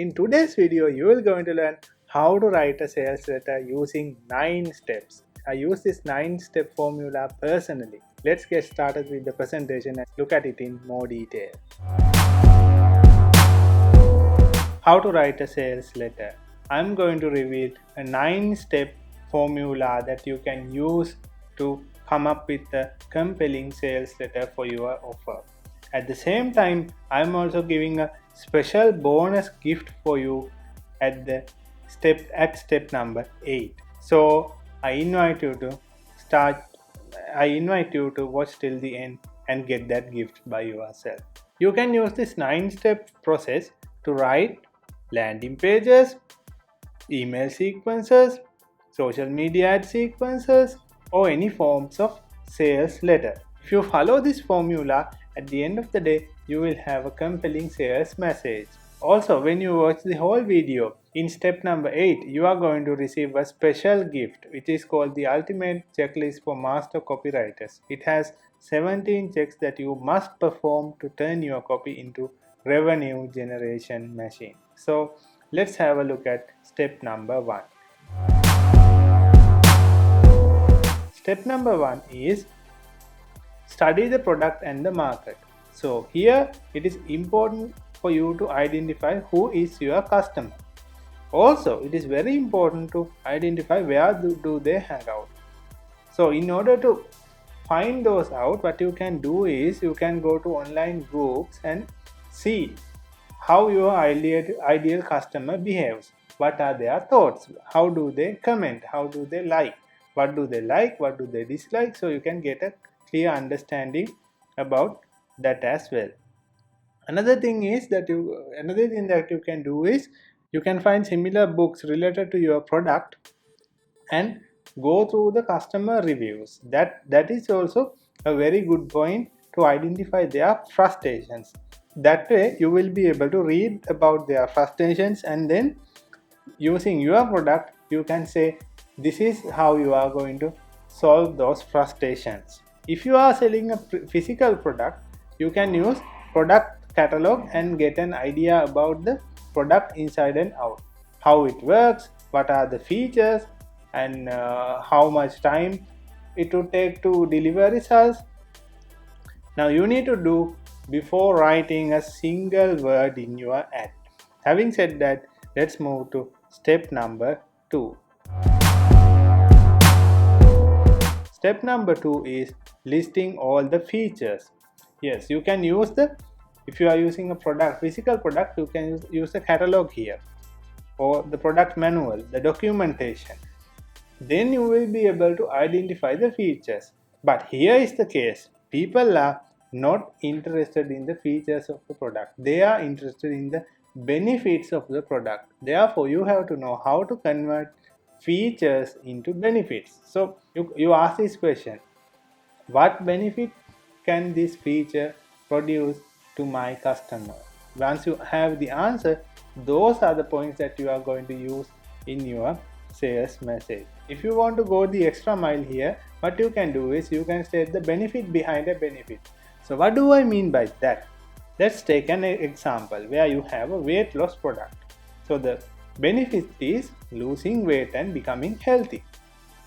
In today's video, you will going to learn how to write a sales letter using 9 steps. I use this 9-step formula personally. Let's get started with the presentation and look at it in more detail. How to write a sales letter. I'm going to reveal a 9-step formula that you can use to come up with a compelling sales letter for your offer. At the same time, I'm also giving a special bonus gift for you at step number 8. So I invite you to watch till the end and get that gift by yourself. You can use this 9-step process to write landing pages, email sequences, social media ad sequences, or any forms of sales letter. If you follow this formula, at the end of the day, you will have a compelling sales message. Also, when you watch the whole video, in step number 8, you are going to receive a special gift, which is called the Ultimate Checklist for Master Copywriters. It has 17 checks that you must perform to turn your copy into revenue generation machine. So, let's have a look at step number 1. Step number 1 is study the product and the market. So here it is important for you to identify who is your customer. Also, it is very important to identify where do they hang out. So in order to find those out, what you can do is you can go to online groups and see how your ideal customer behaves. What are their thoughts? How do they comment? How do they like? What do they like? What do they dislike? So you can get a clear understanding about that as well. Another thing that you can do is you can find similar books related to your product and go through the customer reviews. That is also a very good point to identify their frustrations. That way you will be able to read about their frustrations, and then using your product you can say this is how you are going to solve those frustrations. If you are selling a physical product, you can use product catalog and get an idea about the product inside and out, how it works, what are the features, and how much time it would take to deliver results. Now you need to do before writing a single word in your ad. Having said that, let's move to step number 2. Step number 2 is listing all the features. Yes, you can use if you are using a physical product, you can use the catalog here, or the product manual, the documentation. Then you will be able to identify the features. But here is the case. People are not interested in the features of the product. They are interested in the benefits of the product. Therefore, you have to know how to convert features into benefits. So you ask this question: what benefit can this feature produce to my customer? Once you have the answer, those are the points that you are going to use in your sales message. If you want to go the extra mile here, what you can do is you can state the benefit behind a benefit. So what do I mean by that? Let's take an example where you have a weight loss product. So the benefit is losing weight and becoming healthy.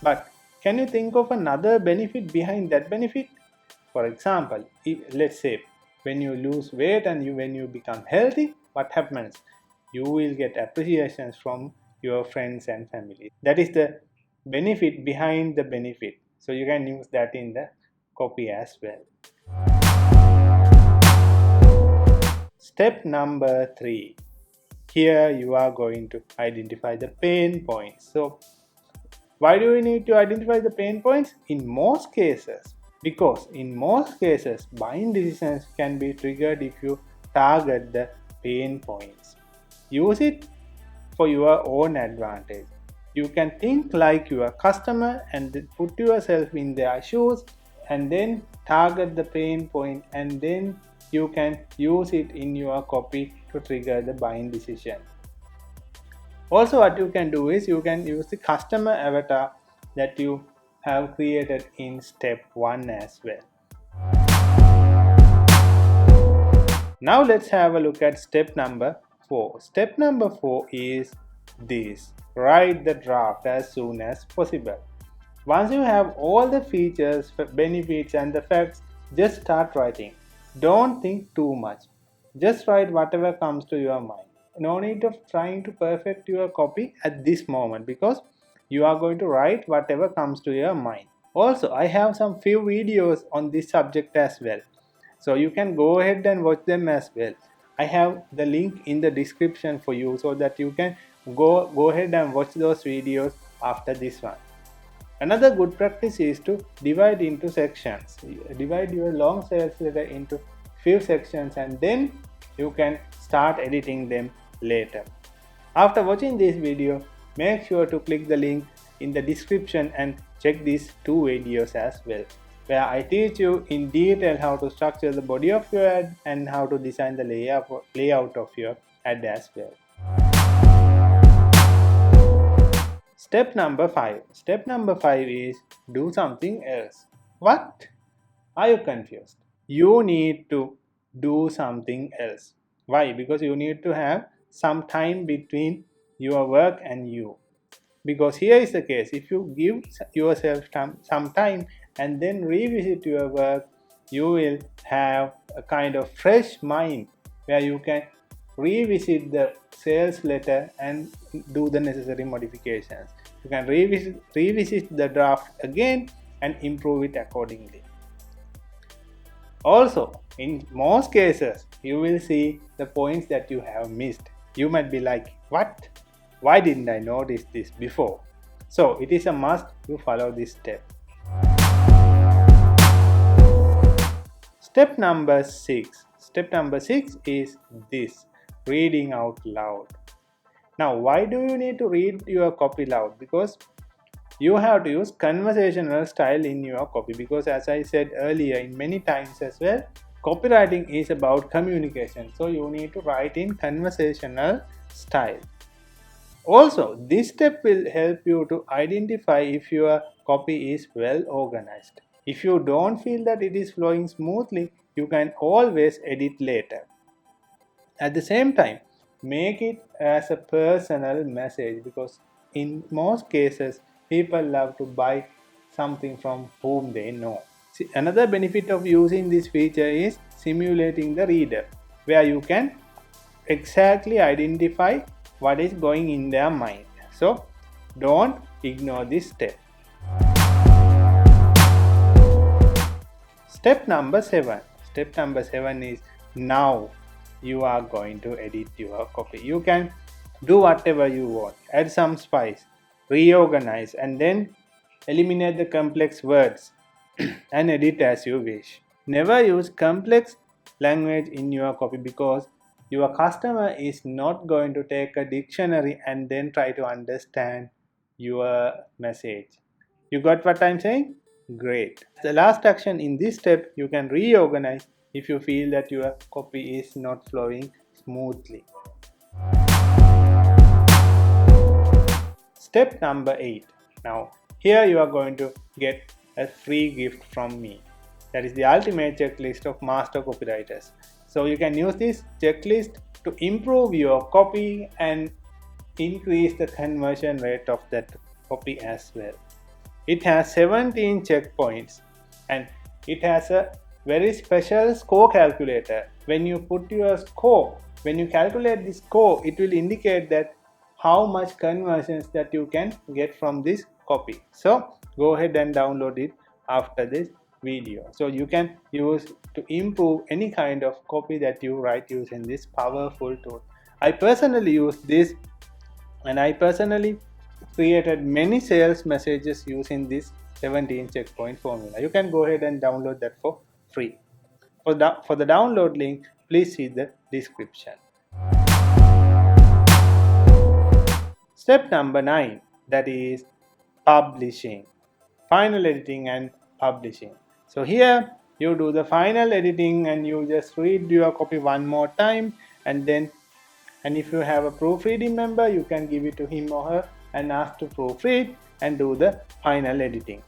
But can you think of another benefit behind that benefit? For example, let's say when you lose weight and when you become healthy, what happens? You will get appreciations from your friends and family. That is the benefit behind the benefit. So you can use that in the copy as well. Step number 3. Here you are going to identify the pain points. So why do we need to identify the pain points? In most cases, because in most cases buying decisions can be triggered if you target the pain points. Use it for your own advantage. You can think like your customer and put yourself in their shoes and then target the pain point, and then you can use it in your copy to trigger the buying decision. Also, what you can do is you can use the customer avatar that you have created in step 1 as well. Now let's have a look at step number 4. Step number 4 is this: write the draft as soon as possible. Once you have all the features, benefits, and the facts, just start writing. Don't think too much. Just write whatever comes to your mind. No need of trying to perfect your copy at this moment, because you are going to write whatever comes to your mind. Also, I have some few videos on this subject as well, so you can go ahead and watch them as well. I have the link in the description for you, so that you can go ahead and watch those videos after this one. Another good practice is to divide into sections. Divide your long sales letter into few sections, and then you can start editing them later. After watching this video, make sure to click the link in the description and check these two videos as well, where I teach you in detail how to structure the body of your ad and how to design the layout of your ad as well. Step number 5. Step number 5 is do something else. What? Are you confused? You need to do something else. Why? Because you need to have some time between your work and you. Because here is the case: if you give yourself some time and then revisit your work, you will have a kind of fresh mind where you can revisit the sales letter and do the necessary modifications. You can revisit the draft again and improve it accordingly. Also, in most cases, you will see the points that you have missed. You might be like, what? Why didn't I notice this before? So it is a must to follow this step. Step number 6. Step number 6 is this: reading out loud. Now, why do you need to read your copy loud? Because you have to use conversational style in your copy, because as I said earlier in many times as well, copywriting is about communication, so you need to write in conversational style. Also, this step will help you to identify if your copy is well organized. If you don't feel that it is flowing smoothly, you can always edit later. At the same time, make it as a personal message, because in most cases people love to buy something from whom they know. See, another benefit of using this feature is simulating the reader, where you can exactly identify what is going in their mind. So don't ignore this step. Step number 7. Step number 7 is now you are going to edit your copy. You can do whatever you want. Add some spice, reorganize, and then eliminate the complex words and edit as you wish. Never use complex language in your copy, because your customer is not going to take a dictionary and then try to understand your message. You got what I'm saying? Great. The last action in this step, you can reorganize if you feel that your copy is not flowing smoothly. Step number 8. Now, here you are going to get a free gift from me. That is the ultimate checklist of master copywriters. So you can use this checklist to improve your copy and increase the conversion rate of that copy as well. It has 17 checkpoints, and it has a very special score calculator. When you put your score, when you calculate the score, it will indicate that how much conversions that you can get from this copy. So go ahead and download it after this video, so you can use to improve any kind of copy that you write using this powerful tool. I personally use this, and I personally created many sales messages using this 17 checkpoint formula. You can go ahead and download that for free. For the download link, please see the description. Step number 9, that is publishing. Final editing and publishing. So here you do the final editing and you just read your copy one more time, and if you have a proofreading member, you can give it to him or her and ask to proofread and do the final editing.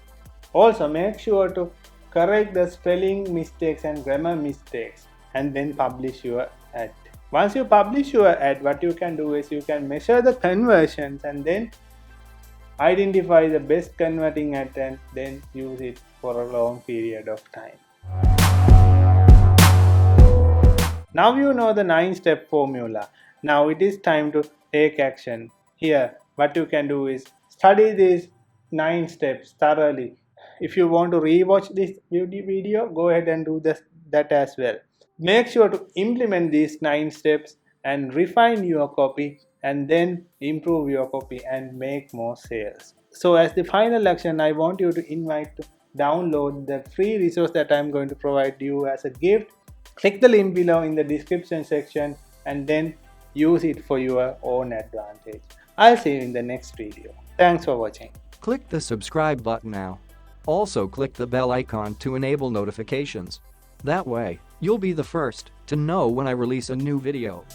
Also, make sure to correct the spelling mistakes and grammar mistakes and then publish your ad. Once you publish your ad, what you can do is you can measure the conversions and then identify the best converting ad and then use it for a long period of time. Now you know the 9-step formula. Now it is time to take action. Here, what you can do is study these 9 steps thoroughly. If you want to rewatch this video, go ahead and do that as well. Make sure to implement these 9 steps and refine your copy and then improve your copy and make more sales. So as the final action, I want you to invite to download the free resource that I'm going to provide you as a gift. Click the link below in the description section and then use it for your own advantage. I'll see you in the next video. Thanks for watching. Click the subscribe button now. Also click the bell icon to enable notifications. That way, you'll be the first to know when I release a new video.